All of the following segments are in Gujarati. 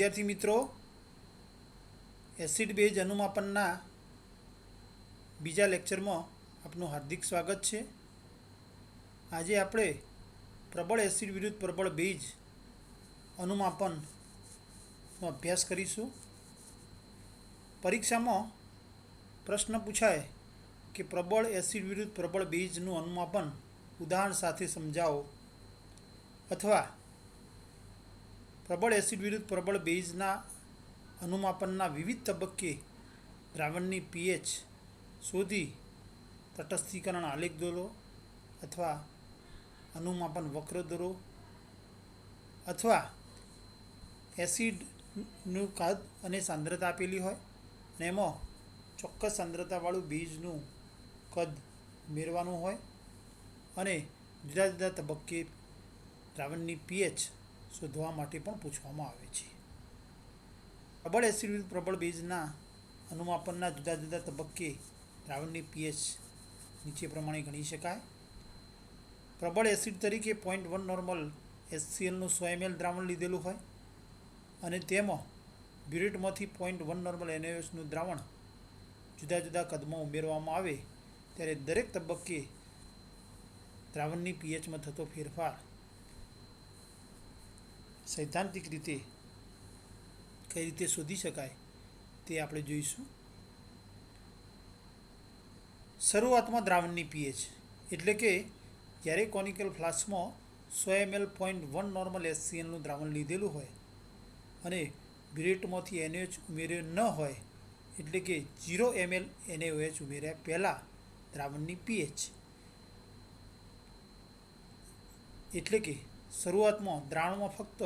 विद्यार्थी मित्रों, एसिड बेज अनुमापनना बीजा लेक्चर में आपनु हार्दिक स्वागत है। आज आपणे प्रबल एसिड विरुद्ध प्रबल बेज अनुमापन अभ्यास करीशुं। परीक्षा में प्रश्न पूछाय कि प्रबल एसिड विरुद्ध प्रबल बेजनु अनुमापन उदाहरण साथे समझाओ, अथवा प्रबल एसिड विरुद्ध प्रबल बेजना अनुमापनना विविध तबक्के द्रावणनी पीएच शोधी तटस्थीकरण आलेख दोरो, अथवा अनुमापन वक्र दोरो, अथवा एसिडनु कद अने सांद्रता आपेली होय अने एमां ચોક્કસ सांद्रतावाळुं बीजनुं कद उमेरवानुं होय अने जुदा जुदा तबक्के द्रावणनी पीएच शोधवा माटे पण पूछवामां आवे छे। प्रबल एसिड विरुद्ध प्रबल बेजना अनुमापनना जुदा जुदा तबक्के द्रावणनी पीएच नीचे प्रमाणे गणी शकाय। प्रबल एसिड तरीके 0.1 नॉर्मल HCl 100 ml द्रावण लीधेलुं होय अने तेमां ब्यूरेटमांथी 0.1 नॉर्मल NaOH द्रावण जुदा जुदा कदमां उमेरवामां आवे त्यारे दरेक तबक्के द्रावणनी पीएच में थतो फेरफार सैद्धांतिक रीते कई रीते शोधी शकाय ते आपणे जोईशुं। शरूआतमां द्रावणनी पीएच एटले के ज्यारे कोनिकल फ्लास्क में 100 ml 0.1 नॉर्मल HCl द्रावण लीधेलुं होय अने ब्यूरेटमांथी NaOH उमेर्यो न होय एटले के 0 ml NaOH उमेर्या पहेला द्रावणनी पीएच एटले के शरूआत में द्रावण में फक्त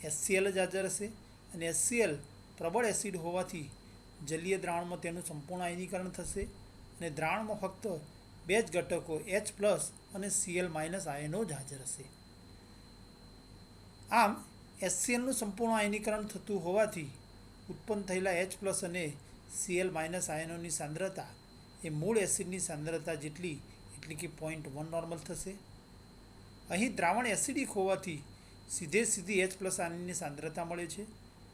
HCl ज हाजर हशे अने HCl प्रबल एसिड होवाथी जलीय द्रावण में तेनुं संपूर्ण आयनीकरण थशे अने द्रावण में फक्त बे ज घटको H+ अने Cl- आयनो ज हाजर हशे। आम HCl संपूर्ण आयनीकरण थतुं होवाथी उत्पन्न थयेला H+ अने Cl- आयनोनी सांद्रता ए मूळ एसिडनी सांद्रता जेटली एटले के 0.1 नॉर्मल थशे। अहीं द्रावण एसिडिक होवाथी सीधे सीधी H+ आयननी सांद्रता मळे छे,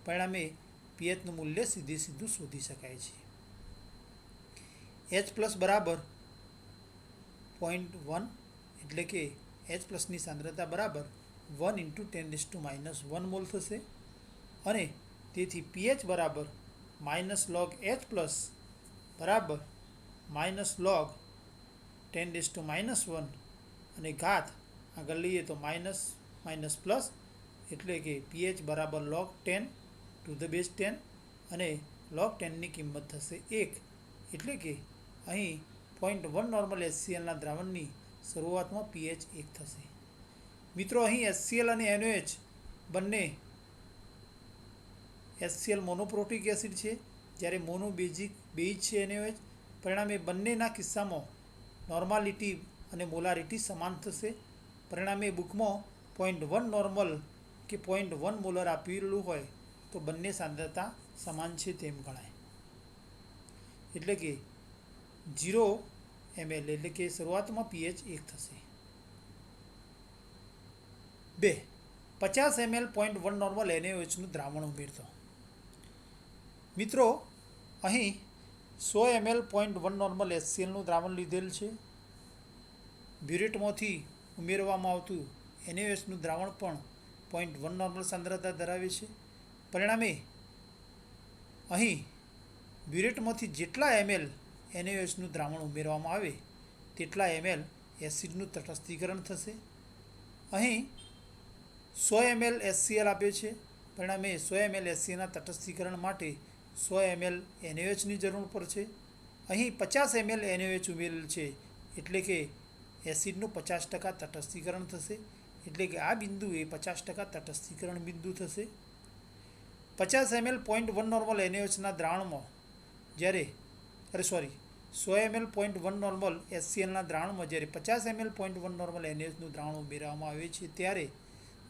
परिणामे पीएचनुं मूल्य सीधे सीधुं शोधी शकाय छे। H+ बराबर 0.1 एटले के H+ नी सांद्रता बराबर 1 × 10⁻⁻1 मोल थशे अने तेथी पीएच बराबर -log H+ बराबर -log 10⁻⁻1 अने घात आगळ लईए तो माइनस माइनस प्लस एटले के पीएच बराबर log 10 to the base 10 अने log 10 नी किंमत थशे 1 एटले के अहीं 0.1 नॉर्मल HCl ना द्रावणनी शरूआतमां पीएच 1 थशे। मित्रों, अहीं HCl अने NaOH बंने HCl मोनोप्रोटिक एसिड छे ज्यारे मोनोबेजिक बेज छे NaOH, परिणामे बंनेना किस्सामां नॉर्मालिटी अने मोलारिटी समान थशे। परिणामे बुकमां 0.1 नॉर्मल के 0.1 मोलर आपेલું હોય तो बंने सांद्रता समान छे तेम गणाय। एटले के 0 ml एटले के शरूआतमां पीएच 1 थशे। 2 50 ml 0.1 नॉर्मल NaOH द्रावण उमेरतो। मित्रों, अहीं 100 ml 0.1 नॉर्मल HCl द्रावण लीधेल छे। ब्यूरेटमांथी उमेरवामां आवतुं NaOH द्रावण पण 0.1 नॉर्मल सांद्रता धरावे छे। परिणामे अहीं ब्यूरेटमांथी जेटला ml NaOH द्रावण उमेरवामां आवे तेटला ml एसिडनुं तटस्थीकरण थशे। अहीं 100 ml HCl आप्यो छे, परिणामे 100 ml HCl ना तटस्थीकरण माटे 100 ml NaOH नी जरूर पड़शे। अहीं 50 ml NaOH उमेरेल छे एटले के एसिडनुं 50% तटस्थीकरण थशे, एटले के आ बिंदुए 50% तटस्थीकरण बिंदु थशे। 50 ml 0.1 नॉर्मल NaOH ना द्रावणमां ज्यारे 100 ml 0.1 नॉर्मल HCl ना द्रावणमां ज्यारे 50 ml 0.1 नॉर्मल NaOH द्रावण उमेरवामां आवे छे त्यारे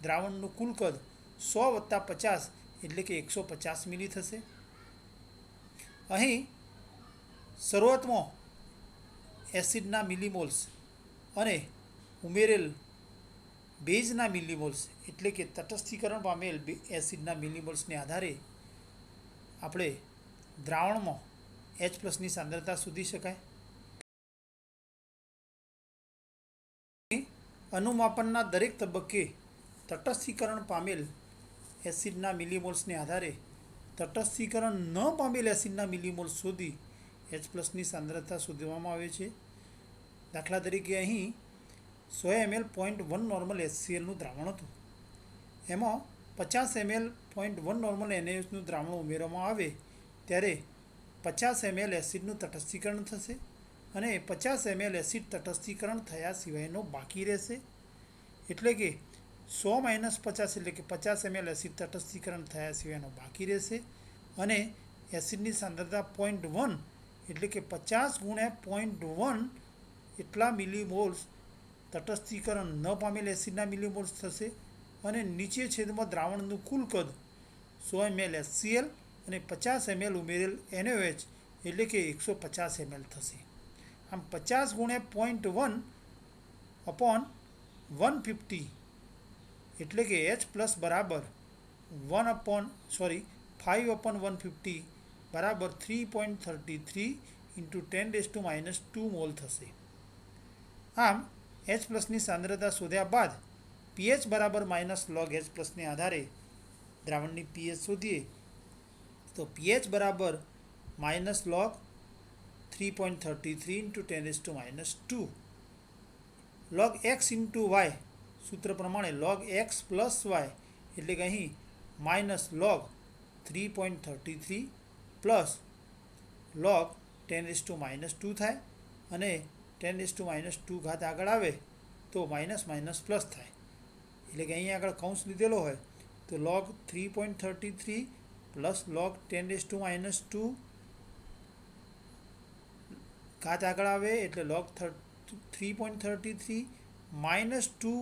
द्रावणनुं कुल कद 100 + 50 एटले के 150 मिली थशे। अहीं शरूआतमां एसिडना मिलीमोल्स अने उमेरेल બેઝના મિલીમોલ્સ એટલે કે તટસ્થીકરણ પામેલ એસિડના મિલીમોલ્સને આધારે આપણે દ્રાવણમાં H+ની સાંદ્રતા શોધી શકાય. અનુમાપનના દરેક તબક્કે તટસ્થીકરણ પામેલ એસિડના મિલીમોલ્સને આધારે તટસ્થીકરણ ન પામેલ એસિડના મિલીમોલ્સ શોધી H+ની સાંદ્રતા શોધવામાં આવે છે. દાખલા તરીકે અહીં 100 ml 0.1 નોર્મલ HClનું દ્રાવણ હતું. એમાં 50 ml 0.1 નોર્મલ NaOHનું દ્રાવણ ઉમેરવામાં આવે ત્યારે 50 ml એસિડનું તટસ્થીકરણ થશે અને 50 ml એસિડ તટસ્થીકરણ થયા સિવાયનો બાકી રહેશે. એટલે કે 100 - 50 એટલે કે 50 ml એસિડ તટસ્થીકરણ થયા સિવાયનો બાકી રહેશે અને એસિડની સાંદ્રતા 0.1 એટલે કે 50 × 0.1 એટલા મિલીમોલ્સ તટસ્થીકરણ ન પામેલ એસિડના મિલીમોલ્સ થશે અને નીચે છેદમાં દ્રાવણનું કુલ કદ 100 ml HCl અને 50 ml ઉમેરેલ NaOH એટલે કે 150 ml થશે. આમ 50 × 0.1 upon 150 એટલે કે H+ બરાબર 5/150 બરાબર 3.33 × 10⁻² મોલ થશે. આમ H+ની સાંદ્રતા શોધ્યા બાદ pH બરાબર -log H+ને આધારે દ્રાવણની pH શોધીએ તો pH બરાબર -log 3.33 × 10⁻². log x × y સૂત્ર પ્રમાણે log x + y એટલે કે અહીં -log 3.33 log 10⁻² થાય અને 10⁻² ઘાત આગળ આવે તો માઇનસ પ્લસ થાય. એટલે કે અહીં આગળ કૌંસ લીધેલો હોય તો log 3.33 log 10⁻² ઘાત આગળ આવે એટલે log 3.33 -2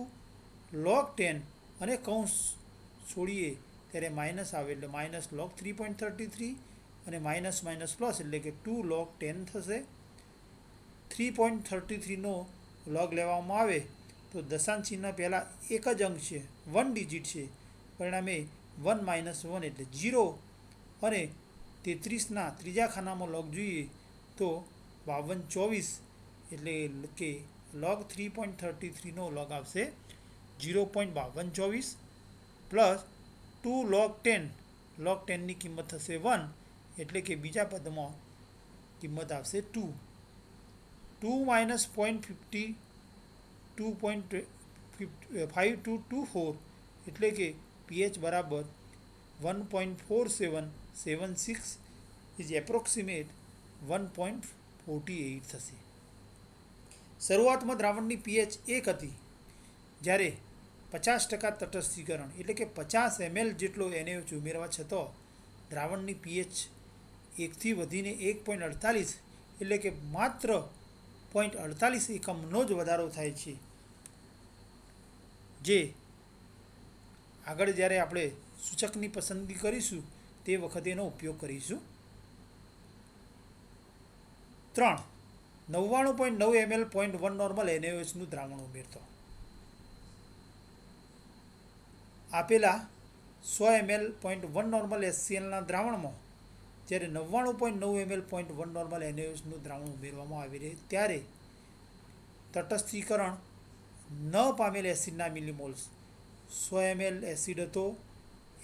log 10 અને કૌંસ છોડીએ ત્યારે માઇનસ આવે એટલે -log 3.33 અને માઇનસ પ્લસ એટલે કે 2 log 10 થશે. 3.33 નો log લેવામાં આવે તો દશાંશ ચિહ્ન પહેલાં એક જ અંક છે, 1 ડિજિટ છે, પરિણામે 1 - 1 એટલે 0 અને 33ના ત્રીજા ખાનામાં log જોઈએ તો 5224 એટલે કે log 3.33 નો log આવશે 0.5224 પ્લસ 2 log 10ની કિંમત થશે 1 એટલે કે બીજા પદમાં કિંમત આવશે 2. 2 - 0.50 2.5224 એટલે કે pH બરાબર 1.4776 ઇઝ એપ્રોક્સિમેટ 1.48 થશે. શરૂઆતમાં દ્રાવણની pH 1 હતી જ્યારે 50% તટસ્થીકરણ એટલે કે 50 ml જેટલો NaOH ઉમેરવા છતાં દ્રાવણની pH 1થી વધીને 1.48 એટલે કે માત્ર 0.48 એકમનો જ વધારો થાય છે. જે આગળ જ્યારે આપણે સૂચકની પસંદગી કરીશું તે વખતે એનો ઉપયોગ કરીશું. 3. 99.9 ml 0.1 નોર્મલ NaOHનું દ્રાવણ ઉમેરતો. આપેલા 100 ml 0.1 નોર્મલ HClના દ્રાવણમાં જ્યારે 99.9 ml 0.1 નોર્મલ NaOHનું દ્રાવણ ઉમેરવામાં આવે ત્યારે તટસ્થીકરણ ન પામેલ એસિડના મિલીમોલ્સ 100 ml એસિડ હતો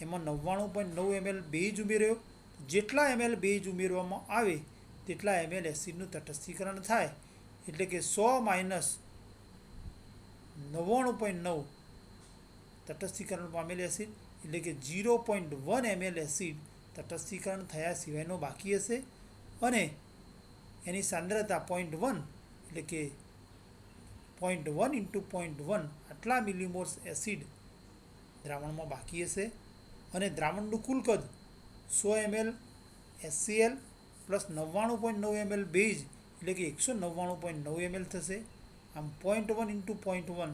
એમાં 99.9 ml બેઝ ઉમેર્યો. જેટલા ml બેઝ ઉમેરવામાં આવે તેટલા ml એસિડનું તટસ્થીકરણ થાય એટલે કે 100 - 99.9 તટસ્થીકરણ પામેલ એસિડ એટલે કે 0.1 ml એસિડ તટસ્થીકરણ થયા સિવાયનો બાકી હશે અને એની સાંદ્રતા 0.1 એટલે કે 0.1 × 0.1 આટલા મિલીમોલ્સ એસિડ દ્રાવણમાં બાકી હશે અને દ્રાવણનું કુલ કદ 100 ml HCl plus 99.9 ml base એટલે કે 199.9 ml થશે. આમ 0.1 × 0.1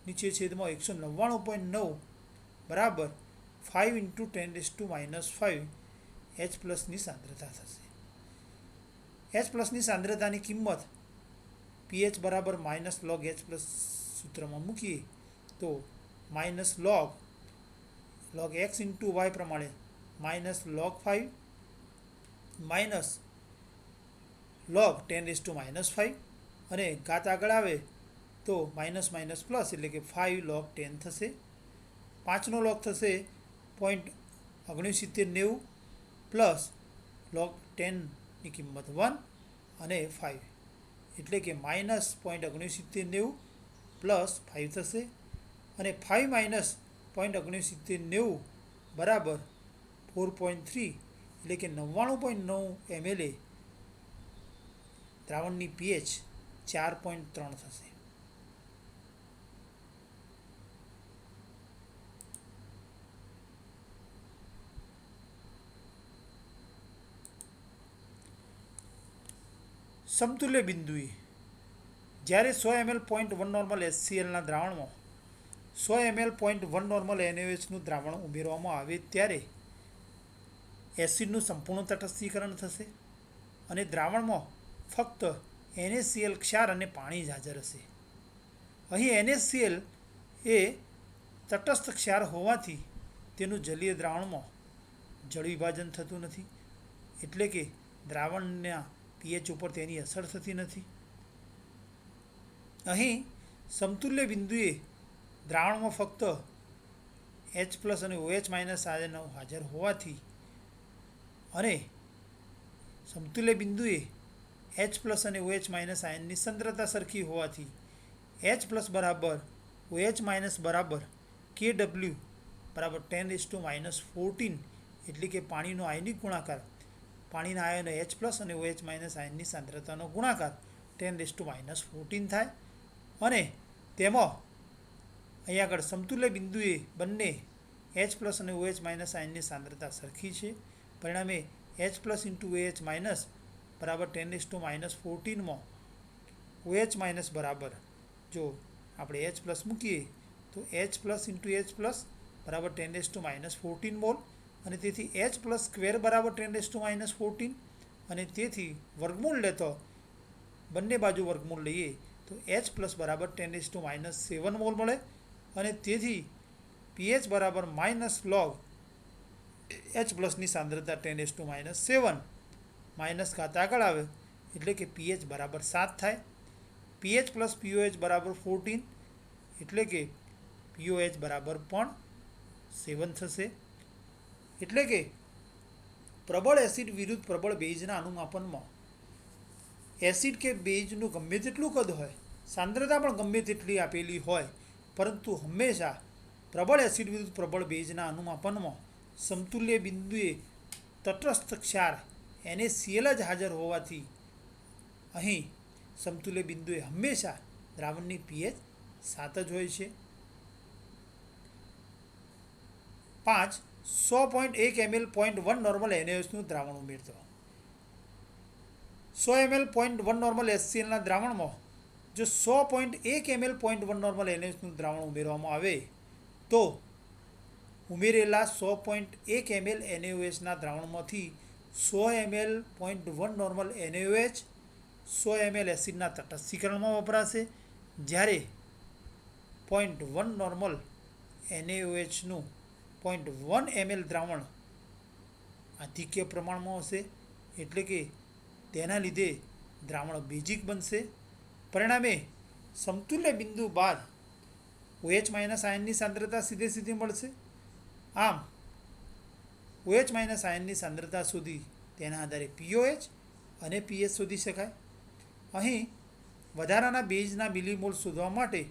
નીચે છેદમાં 199.9 બરાબર 5 × 10⁻5 H+ની સાંદ્રતા થશે. H+ની સાંદ્રતાની કિંમત pH બરાબર -log H+ સૂત્રમાં મૂકીએ તો minus log x into Y પ્રમાણે માઇનસ log 5 માઇનસ log 10⁻⁵ અને ઘાત આગળ આવે તો માઇનસ માઇનસ પ્લસ એટલે કે 5 log 10 થશે. 5નો log થશે 0.6990 પ્લસ log 10ની કિંમત 1 અને 5 એટલે કે માઇનસ 0.6990 પ્લસ 5 થશે અને 5 માઇનસ 0.6990 બરાબર 4.3 એટલે કે 99.9 ml દ્રાવણની pH 4.3 થશે. સમતુલ્ય બિંદુએ જ્યારે 100 ml 0.1 નોર્મલ HClના દ્રાવણમાં 100 ml 0.1 નોર્મલ NaOHનું દ્રાવણ ઉમેરવામાં આવે ત્યારે એસિડનું સંપૂર્ણ તટસ્થીકરણ થશે અને દ્રાવણમાં ફક્ત NaCl ક્ષાર અને પાણી જ હાજર હશે. અહીં NaCl એ તટસ્થ ક્ષાર હોવાથી તેનું જલીય દ્રાવણમાં જળ વિભાજન થતું નથી એટલે કે દ્રાવણના pH ઉપર તેની અસર થતી નથી. અહીં સમતુલ્ય બિંદુએ દ્રાવણમાં ફક્ત H+ અને OH- આયનો હાજર હોવાથી અને સમતુલ્ય બિંદુએ H+ અને OH- આયનની સાંદ્રતા સરખી હોવાથી H+ બરાબર OH- બરાબર Kw બરાબર 10⁻⁴ એટલે કે પાણીનો આયનિક ગુણાકાર પાણીના આયનો H+ અને OH- આયનની સાંદ્રતાનો ગુણાકાર 10⁻⁴ થાય અને તેમાં અહીં આગળ સમતુલ્ય બિંદુએ બંને H+ અને OH- આયનની સાંદ્રતા સરખી છે. પરિણામે H+ ઇન્ટુ OH- બરાબર 10⁻⁴ માં OH- બરાબર જો આપણે H+ મૂકીએ તો H+ ઇન્ટુ H+ બરાબર 10⁻⁴ મોલ અને તેથી H+ સ્ક્વેર બરાબર 10⁻⁴ અને તેથી વર્ગમૂળ લેતો બંને બાજુ વર્ગમૂળ લઈએ તો H+ બરાબર 10⁻⁷ મોલ મળે અને તેથી pH બરાબર માઇનસ log H+ની સાંદ્રતા 10⁻⁷ માઇનસ ઘાત આગળ આવે એટલે કે pH બરાબર 7 થાય. pH પ્લસ pOH બરાબર 14 એટલે કે pOH બરાબર પણ 7 થશે. એટલે કે પ્રબળ એસિડ વિરુદ્ધ પ્રબળ બેઝના અનુમાપનમાં એસિડ કે બેઝનું ગમે તેટલું કદ હોય સાંદ્રતા પણ ગમે તેટલી આપેલી હોય પરંતુ હંમેશા પ્રબળ એસિડ વિરુદ્ધ પ્રબળ બેઝના અનુમાપનમાં સમતુલ્ય બિંદુએ તટસ્થ ક્ષાર NaCl જ હાજર હોવાથી અહીં સમતુલ્ય બિંદુએ હંમેશા દ્રાવણની pH 7 જ હોય છે. 5. 100.1 ml 0.1 નોર્મલ NaOHનું દ્રાવણ ઉમેરતો 100 ml 0.1 નોર્મલ HClના દ્રાવણમાં જો 100.1 ml 0.1 નોર્મલ NaOHનું દ્રાવણ ઉમેરવામાં આવે તો ઉમેરેલા 100.1 ml NaOHના દ્રાવણમાંથી 100 ml 0.1 normal NaOH 100 ml એસિડના તટસ્થીકરણમાં વપરાશે જ્યારે 0.1 નોર્મલ NaOHનું 0.1 ml દ્રાવણ આધિક્ય પ્રમાણમાં હશે એટલે કે તેના લીધે દ્રાવણ બેઝિક બનશે. પરિણામે સમતુલ્ય બિંદુ બાદ OH- આયનની સાંદ્રતા સીધે મળશે. આમ OH- આયનની સાંદ્રતા શોધી તેના આધારે pOH અને pH શોધી શકાય. અહીં વધારાના બેઝના મિલીમોલ્સ શોધવા માટે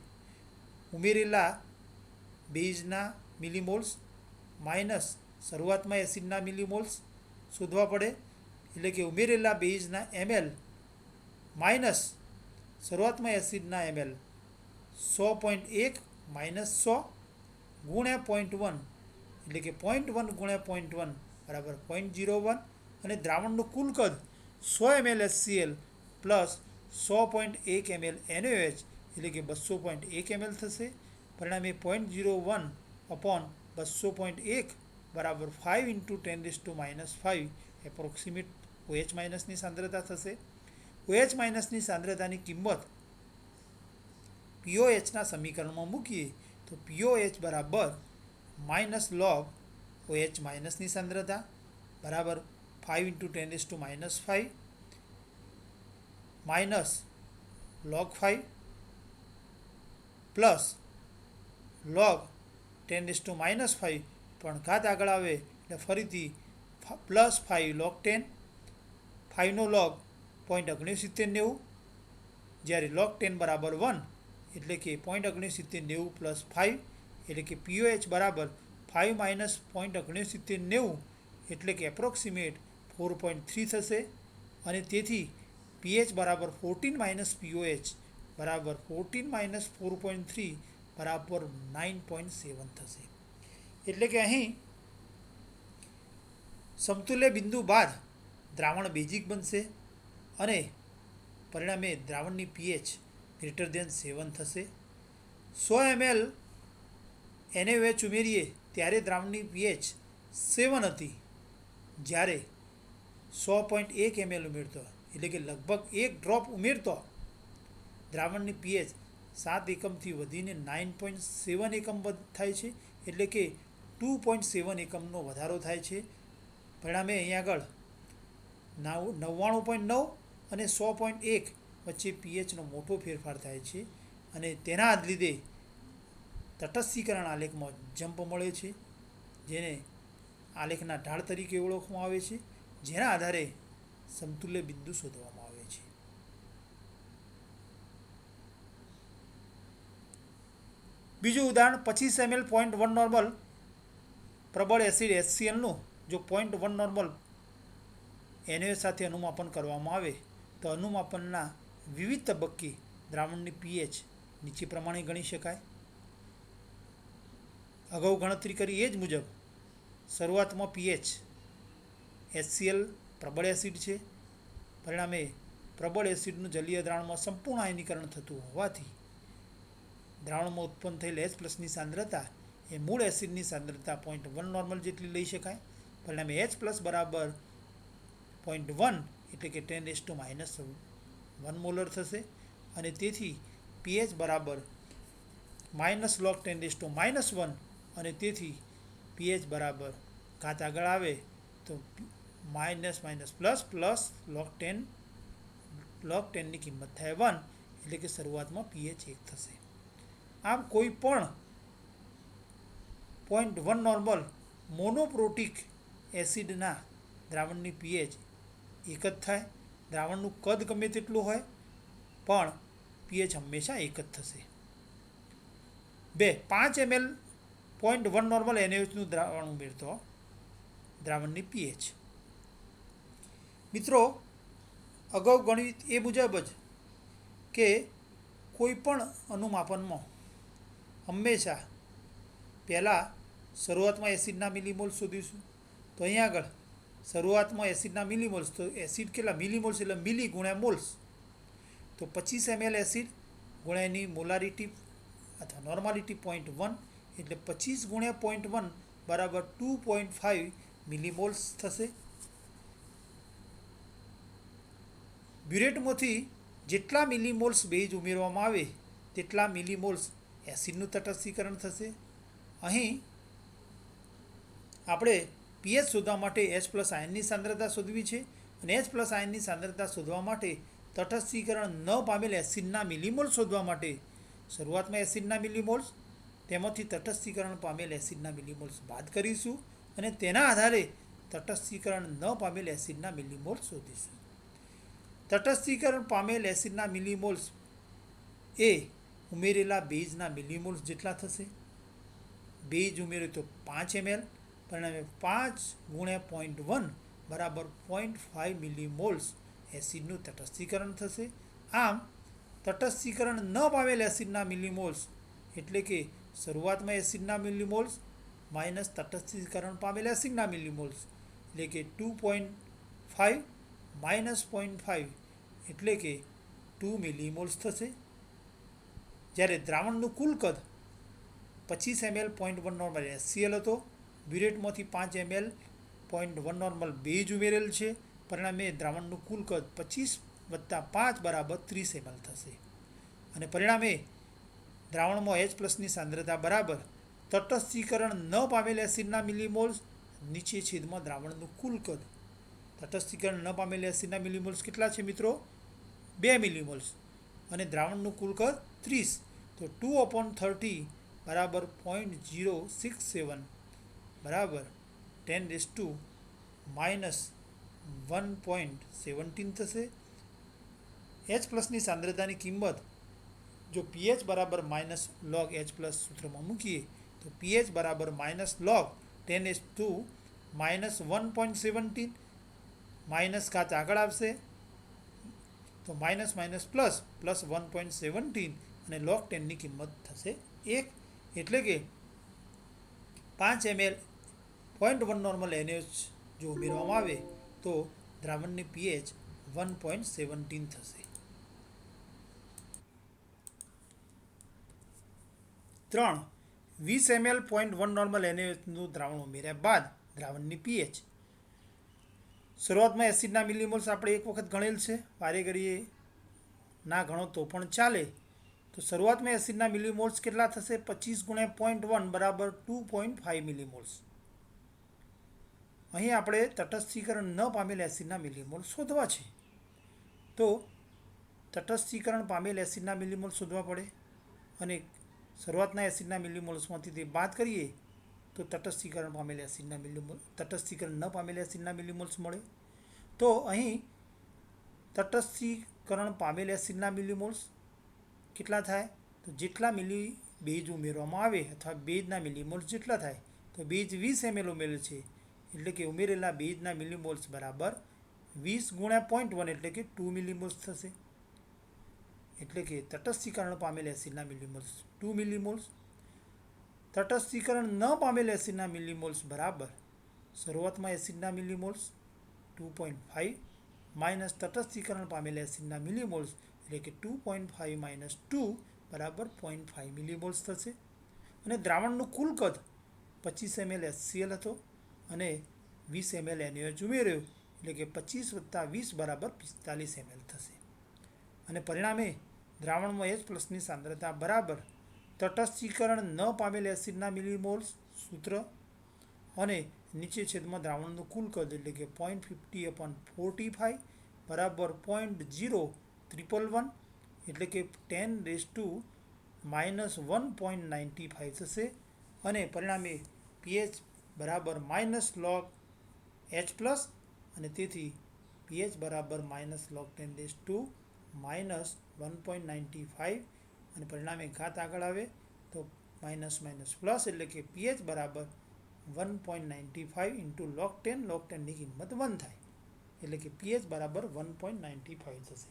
ઉમેરેલા બેઝના મિલીમોલ્સ માઇનસ શરૂઆતમાં એસિડના મિલીમોલ્સ શોધવા પડે એટલે કે ઉમેરેલા બેઝના ml માઇનસ શરૂઆતમાં એસિડના ml 100.1 માઇનસ 100 ગુણ્યા 0.1 એટલે કે 0.1 ગુણ્યા 0.1 બરાબર 0.01 અને દ્રાવણનું કુલ કદ 100 ml HCl plus 100.1 ml NaOH એટલે કે 200.1 ml થશે. પરિણામે 0.01 અપોન 200.1 બરાબર 5 ઇન્ટુ 10⁻⁵ એપ્રોક્સિમેટ OH- ની સાંદ્રતા થશે. OH- ની સાંદ્રતાની કિંમત pOHના સમીકરણમાં મૂકીએ તો POH બરાબર માઇનસ લોગ OH માઇનસની સાંદ્રતા બરાબર 5 × 10⁻⁵ માઇનસ log 5 પ્લસ log 10⁻⁵ પણ ઘાત આગળ આવે એટલે ફરીથી પ્લસ 5 log 10, 5નો log 0.6990, જ્યારે log 10 બરાબર 1 એટલે કે 0.6990 પ્લસ 5 એટલે કે POH બરાબર 5 માઇનસ 0.6990 એટલે કે એપ્રોક્સિમેટ 4.3 થશે અને તેથી pH બરાબર 14 માઇનસ POH બરાબર 14 માઇનસ 4.3 બરાબર 9.7 થશે. એટલે કે અહીં સમતુલ્ય બિંદુ બાદ દ્રાવણ બેઝિક બનશે અને પરિણામે દ્રાવણની pH ગ્રેટર દેન 7 થશે. 100 ml NaOH ઉમેરીએ ત્યારે દ્રાવણની pH 7 હતી, જ્યારે 100.1 ml ઉમેરતો એટલે કે લગભગ 1 ડ્રોપ ઉમેરતો દ્રાવણની pH 7 એકમથી વધીને 9.7 એકમ થાય છે, એટલે કે 2.7 એકમનો વધારો થાય છે. પરિણામે અહીં આગળ 99.9 અને 100.1 વચ્ચે pHનો મોટો ફેરફાર થાય છે અને તેના જ લીધે તટસ્થીકરણ આલેખમાં જમ્પ મળે છે, જેને આલેખના ઢાળ તરીકે ઓળખવામાં આવે છે, જેના આધારે સમતુલ્ય બિંદુ શોધવામાં આવે છે. બીજું ઉદાહરણ 25 ml 0.1 નોર્મલ પ્રબળ એસિડ HClનું જો 0.1 નોર્મલ NaOH સાથે અનુમાપન કરવામાં આવે તો અનુમાપનના વિવિધ તબક્કે દ્રાવણની pH નીચે પ્રમાણે ગણી શકાય. અગાઉ ગણતરી કરી એ જ મુજબ શરૂઆતમાં pH HCl પ્રબળ એસિડ છે. પરિણામે પ્રબળ એસિડનું જલીય દ્રાવણમાં સંપૂર્ણ આયનીકરણ થતું હોવાથી દ્રાવણમાં ઉત્પન્ન થયેલ H+ની સાંદ્રતા એ મૂળ એસિડની સાંદ્રતા 0.1 નોર્મલ જેટલી લઈ શકાય. પરિણામે H+ બરાબર 0.1 એટલે કે 10⁻⁻1 મોલર થશે અને તેથી pH બરાબર માઇનસ log 10⁻⁻1 અને તેથી pH બરાબર ઘાત આગળ આવે તો minus minus plus plus log 10 ની કિંમત થાય 1 એટલે કે શરૂઆતમાં pH 1 થશે. આમ કોઈ પણ 0.1 નોર્મલ મોનોપ્રોટિક એસિડના દ્રાવણની pH 1 જ થાય. દ્રાવણનું કદ ગમે તેટલું હોય પણ pH હંમેશા 1 જ થશે. 5 ml 0.1 નોર્મલ NaOHનું દ્રાવણ ઉમેરતો દ્રાવણની pH. મિત્રો, અગાઉ ગણિત એ મુજબ જ કે કોઈ પણ અનુમાપનમાં હંમેશા પહેલાં શરૂઆતમાં એસિડના મિલીમોલ્સ શોધીશું. તો અહીં આગળ શરૂઆતમાં એસિડના મિલીમોલ્સ, તો એસિડ કેટલા મિલીમોલ્સ એટલે મિલી ગુણ્યા મોલ્સ, તો 25 ml એસિડ ગુણ્યા એની મોલારિટી અથવા નોર્માલિટી 0.1 એટલે 25 ગુણ્યા 0.1 બરાબર 2.5 મિલીમોલ્સ થશે. બ્યુરેટમાંથી જેટલા મિલીમોલ્સ બેઝ ઉમેરવામાં આવે તેટલા મિલીમોલ્સ એસિડનું તટસ્થીકરણ થશે. અહીં આપણે pH શોધવા માટે H+ આયનની સાંદ્રતા શોધવી છે અને H+ આયનની સાંદ્રતા શોધવા માટે તટસ્થીકરણ ન પામેલ એસિડના મિલીમોલ્સ શોધવા માટે શરૂઆતમાં એસિડના મિલીમોલ્સ તેમાંથી તટસ્થીકરણ પામેલ એસિડના મિલીમોલ્સ બાદ કરીશું અને તેના આધારે તટસ્થીકરણ ન પામેલ એસિડના મિલીમોલ્સ શોધીશું. તટસ્થીકરણ પામેલ એસિડના મિલીમોલ્સ એ ઉમેરેલા બેઝના મિલીમોલ્સ જેટલા થશે. બેઝ ઉમેર્યો તો 5 ml, પરિણામે 5 ગુણ્યા 0.1 બરાબર 0.5 મિલીમોલ્સ એસિડનું તટસ્થીકરણ થશે. આમ તટસ્થીકરણ ન પામેલ એસિડના મિલીમોલ્સ એટલે કે શરૂઆતમાં એસિડના મિલીમોલ્સ માઇનસ તટસ્થીકરણ પામેલ એસિડના મિલીમોલ્સ એટલે કે 2.5 માઇનસ 0.5 એટલે કે 2 મિલીમોલ્સ થશે. જ્યારે દ્રાવણનું કુલ કદ 25 ml 0.1 નોર્મલ HCl હતો. બ્યુરેટમાંથી 5 ml 0.1 નોર્મલ બેઝ ઉમેરેલ છે. પરિણામે દ્રાવણનું કુલ કદ 25 + 5 બરાબર 30 ml થશે અને પરિણામે દ્રાવણમાં H પ્લસની સાંદ્રતા બરાબર તટસ્થીકરણ ન પામેલ એસિડના મિલીમોલ્સ નીચે છેદમાં દ્રાવણનું કુલ કદ. તટસ્થીકરણ ન પામેલ એસિડના મિલીમોલ્સ કેટલા છે મિત્રો? 2 મિલીમોલ્સ. અને દ્રાવણનું કુલ કદ 30. તો 2/30 બરાબર 0.067 બરાબર 10⁻⁻1.17 થશે. H પ્લસની સાંદ્રતાની કિંમત જો pH બરાબર -log H પ્લસ સૂત્રમાં મૂકીએ તો pH બરાબર -log 10⁻⁻1.17 માઇનસ કાચ આગળ આવશે તો માઇનસ માઇનસ પ્લસ પ્લસ 1.17 અને log 10ની કિંમત થશે 1. એટલે કે 5 ml 0.1 નોર્મલ NaOH જો ઉમેરવામાં આવે તો દ્રાવણની pH 1.17 થશે. 3. 20 ml 0.1 નોર્મલ NaOHનું દ્રાવણ ઉમેર્યા બાદ દ્રાવણની pH. શરૂઆતમાં એસિડના મિલીમોલ્સ આપણે એક વખત ગણેલ છે, વારે ઘડીએ ના ગણો તો પણ ચાલે. તો શરૂઆતમાં એસિડના મિલીમોલ્સ કેટલા થશે? 25 × 0.1 બરાબર 2.5 મિલીમોલ્સ. અહીં આપણે તટસ્થીકરણ ન પામેલ એસિડના મિલીમોલ્સ શોધવા છે. તો તટસ્થીકરણ પામેલ એસિડના મિલીમોલ્સ શોધવા પડે અને શરૂઆતના એસિડના મિલીમોલ્સમાંથી તે બાદ કરીએ તો તટસ્થીકરણ ન પામેલ એસિડના મિલીમોલ્સ મળે. તો અહીં તટસ્થીકરણ પામેલ એસિડના મિલીમોલ્સ કેટલા થાય? તો જેટલા મિલી બેઝ ઉમેરવામાં આવે અથવા બેઝના મિલીમોલ્સ જેટલા થાય. તો બેઝ 20 ml ઉમેરેલ છે એટલે કે ઉમેરેલા બેઝના મિલીમોલ્સ બરાબર 20 × 0.1 એટલે કે 2 મિલીમોલ્સ થશે. એટલે કે તટસ્થીકરણ પામેલ એસિડના મિલીમોલ્સ 2 મિલીમોલ્સ. તટસ્થીકરણ ન પામેલ એસિડના મિલીમોલ્સ બરાબર શરૂઆતમાં એસિડના મિલીમોલ્સ 2.5 માઇનસ તટસ્થીકરણ પામેલ એસિડના મિલીમોલ્સ એટલે કે 2.5 - 2 બરાબર 0.5 મિલીમોલ્સ થશે. અને દ્રાવણનું કુલ કદ 25 ml HCl હતો અને 20 ml NaOH ઉમેર્યો એટલે કે 25 + 20 બરાબર 45 ml થશે. અને પરિણામે દ્રાવણમાં H પ્લસની સાંદ્રતા બરાબર તટસ્થીકરણ ન પામેલ એસિડના મિલીમોલ્સ સૂત્ર અને નીચે છેદમાં દ્રાવણનું કુલ કદ એટલે કે 0.50/45 બરાબર 0.011 એટલે કે 10⁻⁻1.95 થશે. અને પરિણામે pH બરાબર -log H પ્લસ અને તેથી pH બરાબર -log 10⁻⁻1.95 અને પરિણામે ઘાત આગળ આવે તો માઇનસ માઇનસ પ્લસ એટલે કે pH બરાબર 1.95 × log 10ની કિંમત 1 થાય એટલે કે pH બરાબર 1.95 થશે.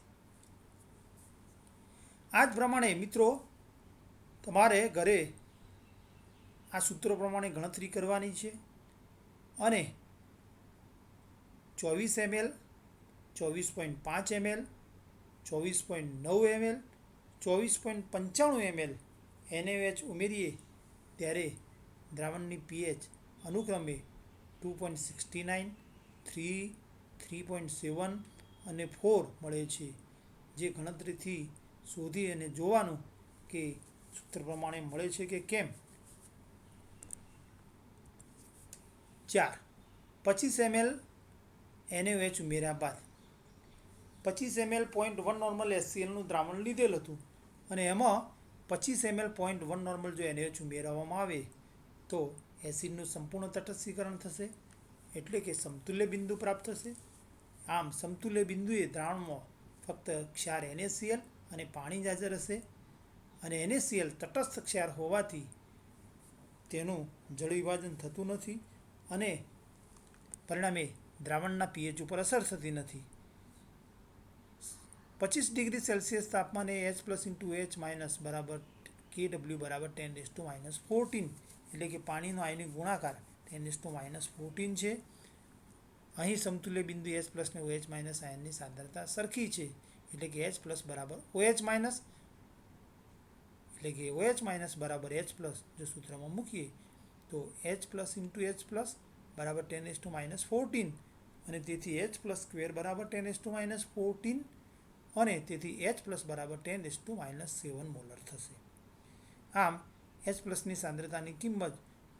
આ જ પ્રમાણે મિત્રો તમારે ઘરે આ સૂત્રો પ્રમાણે ગણતરી કરવાની છે અને 24 ml 24.5 ml 24.9 ml 24.95 ml NaOH ઉમેરીએ ત્યારે દ્રાવણની pH અનુક્રમે 2.69, 3, 3.7 અને 4 મળે છે. જે ગણતરીથી શોધી અને જોવાનું કે સૂત્ર પ્રમાણે મળે છે કે કેમ. 4. 25 ml NaOH ઉમેર્યા બાદ 25 ml 0.1 નોર્મલ HClનું દ્રાવણ લીધેલ હતું અને એમાં 25 ml 0.1 નોર્મલ જો NaOH ઉમેરવામાં આવે તો એસિડનું સંપૂર્ણ તટસ્થીકરણ થશે એટલે કે સમતુલ્ય બિંદુ પ્રાપ્ત થશે. આમ સમતુલ્ય બિંદુએ દ્રાવણમાં ફક્ત ક્ષાર NaCl અને પાણી જ હાજર હશે અને NaCl તટસ્થ ક્ષાર હોવાથી તેનું જળ વિભાજન થતું નથી અને પરિણામે દ્રાવણના pH ઉપર અસર થતી નથી. 25 ડિગ્રી સેલ્સિયસ તાપમાને H + × H- બરાબર Kw બરાબર 10⁻⁻14 એટલે કે પાણીનો આયનિક ગુણાકાર 10⁻⁻14 છે. અહીં સમતુલ્ય બિંદુ H+ ને OH- આયનની સાંદ્રતા સરખી છે એટલે કે H+ બરાબર OH- એટલે કે OH- બરાબર H+ જો સૂત્રમાં મૂકીએ તો H+ × H+ બરાબર 10⁻⁻14 અને તેથી H+² બરાબર 10⁻⁻14 અને તેથી H+ બરાબર 10⁻⁷ મોલર થશે. આમ એચ પ્લસની સાંદ્રતાની કિંમત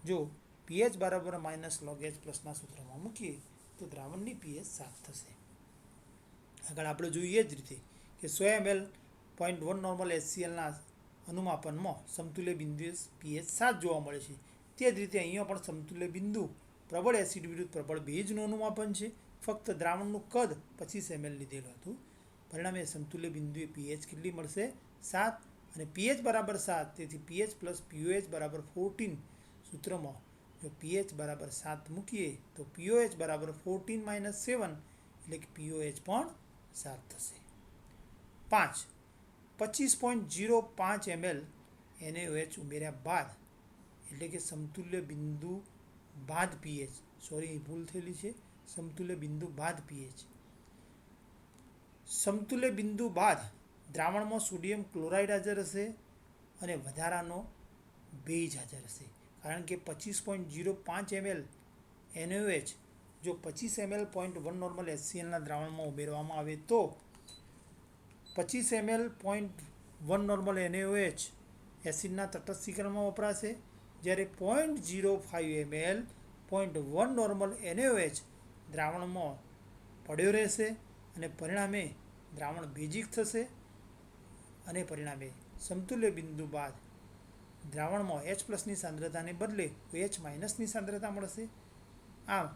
જો પીએચ બરાબર માઇનસ લોગ એચ પ્લસના સૂત્રમાં મૂકીએ તો દ્રાવણની પીએચ 7 થશે. આગળ આપણે જોઈએ જ રીતે કે 100 ml 0.1 નોર્મલ HClના અનુમાપનમાં સમતુલ્ય બિંદુએ પીએચ 7 જોવા મળે છે. તે જ રીતે અહીંયા પણ સમતુલ્ય બિંદુ પ્રબળ એસિડ વિરુદ્ધ પ્રબળ બેઝનું અનુમાપન છે. ફક્ત દ્રાવણનું કદ 25 ml લીધેલું હતું. પરિણામે સમતુલ્ય બિંદુએ પીએચ કેટલી મળશે? 7. અને પીએચ બરાબર 7, તેથી પીએચ પ્લસ પીઓએચ બરાબર 14 સૂત્રમાં જો પીએચ બરાબર 7 મૂકીએ તો પીઓએચ બરાબર 14 - 7 એટલે કે પીઓએચ પણ 7 થશે. 5. 25.05 ml NaOH ઉમેર્યા બાદ એટલે કે સમતુલ્ય બિંદુ બાદ પીએચ, સોરી ભૂલ થયેલી છે, સમતુલ્ય બિંદુ બાદ પીએચ. સમતુલ્ય બિંદુ બાદ દ્રાવણમાં સોડિયમ ક્લોરાઇડ હાજર હશે અને વધારાનો બેઝ હાજર હશે. કારણ કે 25.05 ml NaOH જો 25 ml 0.1 નોર્મલ HClના દ્રાવણમાં ઉમેરવામાં આવે તો 25 ml 0.1 નોર્મલ NaOH એસિડના તટસ્થીકરણમાં વપરાશે, જ્યારે 0.05 ml 0.1 નોર્મલ NaOH દ્રાવણમાં પડ્યો રહેશે અને પરિણામે દ્રાવણ બેઝિક થશે અને પરિણામે સમતુલ્ય બિંદુ બાદ દ્રાવણમાં H પ્લસની સાંદ્રતાને બદલે OH માઇનસની સાંદ્રતા મળશે. આમ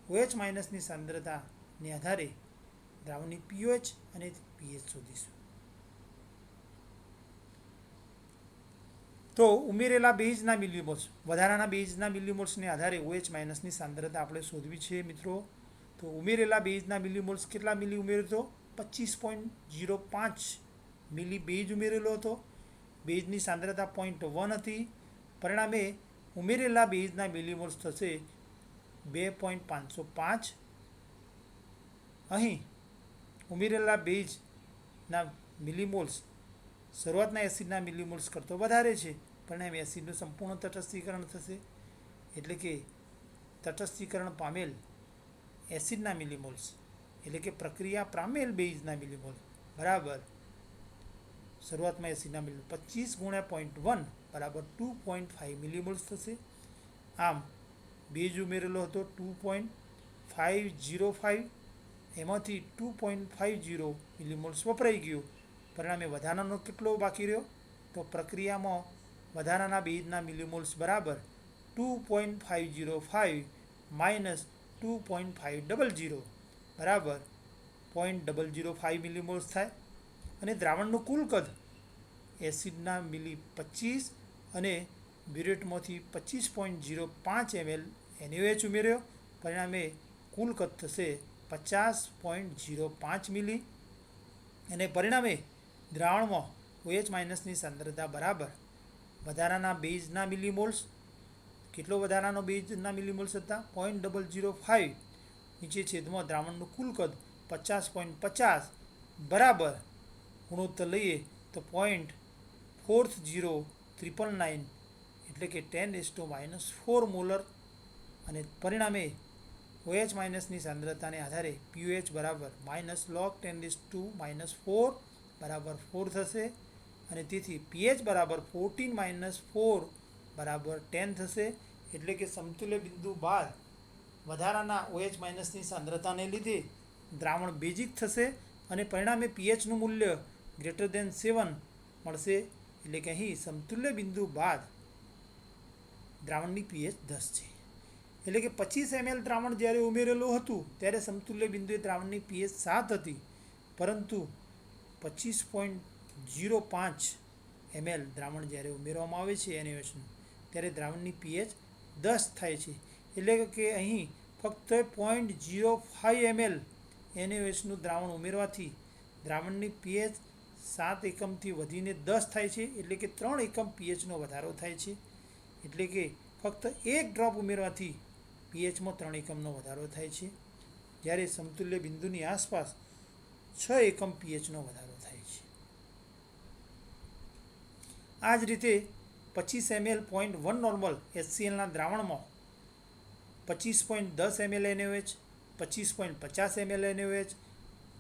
OH માઇનસની સાંદ્રતાને આધારે દ્રાવણની pH અને pH શોધીશું. તો ઉમેરેલા બેઝના મિલીમોલ્સ, વધારાના બેઝના મિલીમોલ્સને આધારે OH માઇનસની સાંદ્રતા આપણે શોધવી છે મિત્રો. તો ઉમેરેલા બેઝના મિલીમોલ્સ કેટલા મિલી ઉમેર્યો હતો? 25.05 મિલી બેઝ ઉમેરેલો હતો. બેઝની સાંદ્રતા 0.1 હતી. પરિણામે ઉમેરેલા બેઝના મિલીમોલ્સ થશે 2.505. અહીં ઉમેરેલા બેઝના મિલીમોલ્સ શરૂઆતના એસિડના મિલીમોલ્સ કરતાં વધારે છે. પરિણામે એસિડનું સંપૂર્ણ તટસ્થીકરણ થશે, એટલે કે તટસ્થીકરણ પામેલ એસિડના મિલીમોલ્સ એટલે કે પ્રક્રિયા પામેલ બેઝના મિલીમોલ બરાબર શરૂઆતમાં એસિડના મિલીમોલ 25 × 0.1 બરાબર 2.5 મિલીમોલ્સ થશે. આમ બેઝ ઉમેરેલો હતો 2.505, એમાંથી 2.50 મિલીમોલ્સ વપરાઈ ગયું. પરિણામે વધારાનો કેટલો બાકી રહ્યો? તો પ્રક્રિયામાં વધારાના બેઝના મિલીમોલ્સ બરાબર 2.505 માઇનસ 2.500 બરાબર 0.005 મિલીમોલ્સ થાય. અને દ્રાવણનું કુલ કદ એસિડના મિલી 25 અને બ્યુરેટમાંથી 25.05 ml NaOH ઉમેર્યો. પરિણામે કુલ કદ થશે 50.05 મિલી. અને પરિણામે દ્રાવણમાં OH માઇનસની સાંદ્રતા બરાબર વધારાના બેઝના મિલીમોલ્સ, કેટલો વધારાનો બેઝના મિલીમોલ્સ હતા? 0.005 નીચે છેદમાં દ્રાવણનું કુલ કદ 50.50 બરાબર ગુણોત્તર લઈએ તો 0.40999 એટલે કે 10⁻⁴ મોલર. અને પરિણામે OH માઇનસની સાંદ્રતાને આધારે pOH બરાબર -log 10⁻⁴ બરાબર 4 થશે અને તેથી pH બરાબર 14 - 4 બરાબર 10 થશે. એટલે કે સમતુલ્ય બિંદુ બાદ વધારાના OH માઇનસની સાંદ્રતાને લીધે દ્રાવણ બેઝિક થશે અને પરિણામે pHનું મૂલ્ય >7 મળશે. એટલે કે અહીં સમતુલ્ય બિંદુ બાદ દ્રાવણની pH 10 છે. એટલે કે 25 ml દ્રાવણ જ્યારે ઉમેરેલું હતું ત્યારે સમતુલ્ય બિંદુએ દ્રાવણની pH 7 હતી, પરંતુ 25.05 ml દ્રાવણ જ્યારે ઉમેરવામાં આવે છે NaOHનું ત્યારે દ્રાવણની pH 10 થાય છે. એટલે કે અહીં ફક્ત 0.05 ml NaOHનું દ્રાવણ ઉમેરવાથી દ્રાવણની pH 7 એકમથી વધીને 10 થાય છે. એટલે કે 3 એકમ pHનો વધારો થાય છે. એટલે કે ફક્ત એક ડ્રોપ ઉમેરવાથી pHમાં 3 એકમનો વધારો થાય છે, જ્યારે સમતુલ્ય બિંદુની આસપાસ 6 એકમ pHનો વધારો થાય છે. આ જ રીતે 25 ml 0.1 normal HClના દ્રાવણમાં 25.10 ml NaOH, 25.50 ml NaOH,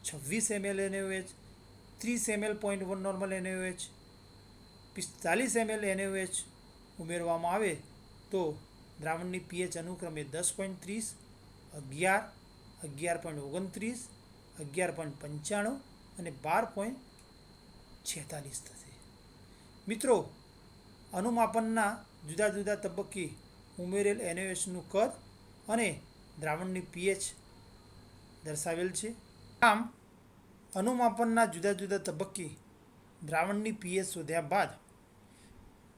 26 ml NaOH, 30 ml 0.1 normal NaOH, 45 ml NaOH ઉમેરવામાં આવે તો દ્રાવણની પીએચ અનુક્રમે 10.30, 11, 11.29, 11.95 અને 12.46 થશે. મિત્રો, અનુમાપનના જુદા જુદા તબક્કે ઉમેરેલ NaOHનું કદ અને દ્રાવણની પીએચ દર્શાવેલ છે. આમ અનુમાપનના જુદા જુદા તબક્કે દ્રાવણની પીએચ શોધ્યા બાદ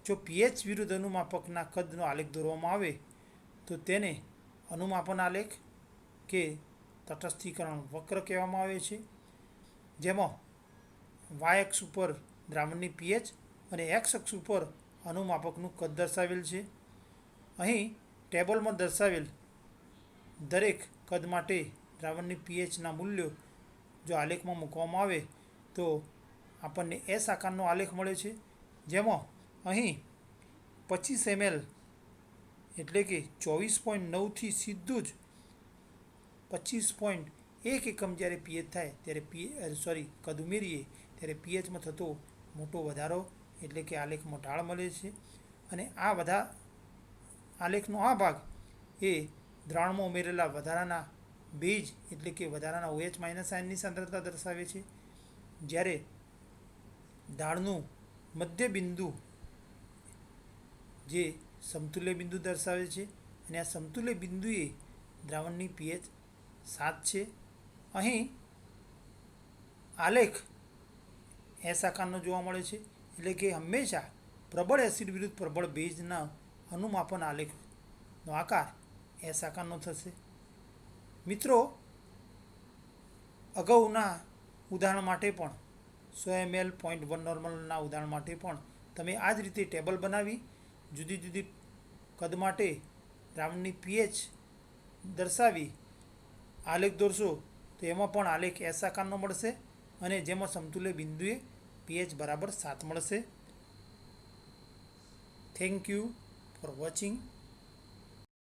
જો પીએચ વિરુદ્ધ અનુમાપકના કદનો આલેખ દોરવામાં આવે તો તેને અનુમાપન આલેખ કે તટસ્થીકરણ વક્ર કહેવામાં આવે છે, જેમાં y અક્ષ ઉપર દ્રાવણની પીએચ અને x અક્ષ ઉપર અનુમાપકનું કદ દર્શાવેલ છે. અહીં ટેબલમાં દર્શાવેલ દરેક કદ માટે દ્રાવણની પીએચના મૂલ્યો જો આલેખમાં મૂકવામાં આવે તો આપણને એસ આકારનો આલેખ મળે છે, જેમાં અહીં 25 ml એટલે કે 24.9 થી સીધું જ 25.1 એકમ જ્યારે પીએચ થાય ત્યારે કદ ઉમેરીએ ત્યારે પીએચમાં થતો મોટો વધારો એટલે કે આલેખમાં ઢાળ મળે છે. અને આ બધા આલેખનો આ ભાગ એ દ્રાવણમાં ઉમેરેલા વધારાના બેઝ એટલે કે વધારાના OH- આયનની સાંદ્રતા દર્શાવે છે, જ્યારે ઢાળનું મધ્ય બિંદુ જે સમતુલ્ય બિંદુ દર્શાવે છે અને આ સમતુલ્ય બિંદુએ દ્રાવણની પીએચ 7 છે. અહીં આલેખ એસ આકારનો જોવા મળે છે, એટલે કે હંમેશા પ્રબળ એસિડ વિરુદ્ધ પ્રબળ બેઝના અનુમાપન આલેખનો આકાર એસ આકારનો થશે. મિત્રો, અગાઉના ઉદાહરણ માટે પણ 100 ml 0.1 નોર્મલના ઉદાહરણ માટે પણ તમે આ જ રીતે ટેબલ બનાવી જુદી જુદી કદ માટે દ્રાવણની પીએચ દર્શાવી આલેખ દોરશો તો એમાં પણ આલેખ એસ આકારનો મળશે અને જેમાં સમતુલ્ય બિંદુએ પીએચ બરાબર 7 મળશે. Thank you for watching.